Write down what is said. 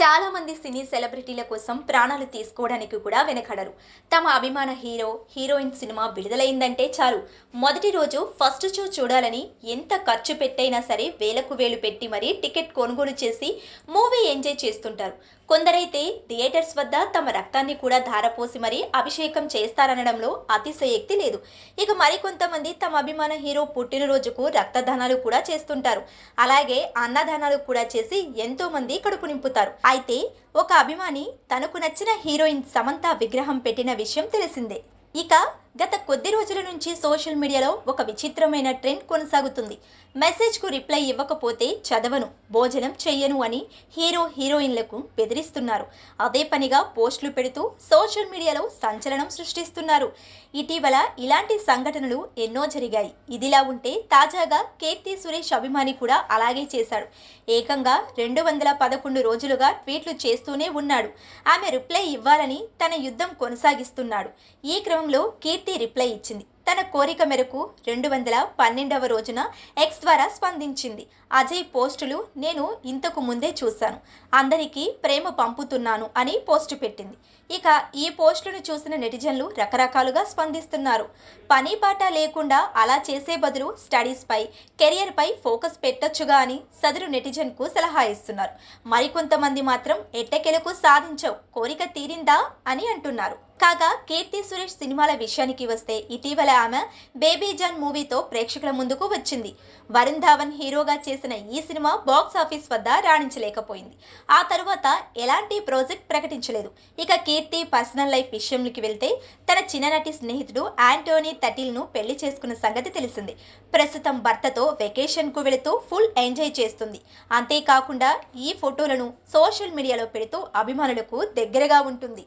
చాలా మంది సినీ సెలబ్రిటీల కోసం ప్రాణాలు తీసుకోవడానికి కూడా వెనకడరు. తమ అభిమాన హీరో, హీరోయిన్ సినిమా విడుదలైందంటే చాలు మొదటి రోజు ఫస్ట్ షో చూడాలని ఎంత ఖర్చు పెట్టైనా సరే వేలకు వేలు పెట్టి మరీ టికెట్ కొనుగోలు చేసి మూవీ ఎంజాయ్ చేస్తుంటారు. కొందరైతే థియేటర్స్ వద్ద తమ రక్తాన్ని కూడా ధారపోసి మరీ అభిషేకం చేస్తారనడంలో అతిశయోక్తి లేదు. ఇక మరికొంతమంది తమ అభిమాన హీరో పుట్టినరోజుకు రక్తదానాలు కూడా చేస్తుంటారు. అలాగే అన్నదానాలు కూడా చేసి ఎంతో మంది కడుపు నింపుతారు. అయితే ఒక అభిమాని తనకు నచ్చిన హీరోయిన్ సమంత విగ్రహం పెట్టిన విషయం తెలిసిందే. ఇక గత కొద్ది రోజుల నుంచి సోషల్ మీడియాలో ఒక విచిత్రమైన ట్రెండ్ కొనసాగుతుంది. మెసేజ్కు రిప్లై ఇవ్వకపోతే చదవను, భోజనం చెయ్యను అని హీరో హీరోయిన్లకు బెదిరిస్తున్నారు. అదే పనిగా పోస్టులు పెడుతూ సోషల్ మీడియాలో సంచలనం సృష్టిస్తున్నారు. ఇటీవల ఇలాంటి సంఘటనలు ఎన్నో జరిగాయి. ఇదిలా ఉంటే తాజాగా కీర్తి సురేష్ అభిమాని కూడా అలాగే చేశాడు. ఏకంగా 211 రోజులుగా ట్వీట్లు చేస్తూనే ఉన్నాడు. ఆమె రిప్లై ఇవ్వాలని తన యుద్ధం కొనసాగిస్తున్నాడు. ఈ క్రమంలో కీర్తి రిప్లై ఇచ్చింది. తన కోరిక మేరకు 212వ రోజున ఎక్స్ ద్వారా స్పందించింది. అజయ్ పోస్టులు నేను ఇంతకు ముందే చూశాను, అందరికీ ప్రేమ పంపుతున్నాను అని పోస్టు పెట్టింది. ఇక ఈ పోస్టులను చూసిన నెటిజన్లు రకరకాలుగా స్పందిస్తున్నారు. పని పాట లేకుండా అలా చేసే బదులు స్టడీస్ పై, కెరియర్ పై ఫోకస్ పెట్టొచ్చుగా అని సదరు నెటిజన్ కు సలహా ఇస్తున్నారు. మరికొంతమంది మాత్రం ఎట్టకెలకు సాధించవు, కోరిక తీరిందా అని అంటున్నారు. కాగా కీర్తి సురేష్ సినిమాల విషయానికి వస్తే ఇటీవల ఆమె బేబీ జాన్ మూవీతో ప్రేక్షకుల ముందుకు వచ్చింది. వరుణ్ ధావన్ హీరోగా చేసిన ఈ సినిమా బాక్స్ ఆఫీస్ వద్ద రాణించలేకపోయింది. ఆ తరువాత ఎలాంటి ప్రాజెక్ట్ ప్రకటించలేదు. ఇక కీర్తి పర్సనల్ లైఫ్ విషయంలోకి వెళ్తే తన చిన్ననాటి స్నేహితుడు యాంటోనీ తటిల్ ను పెళ్లి చేసుకున్న సంగతి తెలిసింది. ప్రస్తుతం భర్తతో వెకేషన్ కు వెళుతూ ఫుల్ ఎంజాయ్ చేస్తుంది. అంతేకాకుండా ఈ ఫోటోలను సోషల్ మీడియాలో పెడుతూ అభిమానులకు దగ్గరగా ఉంటుంది.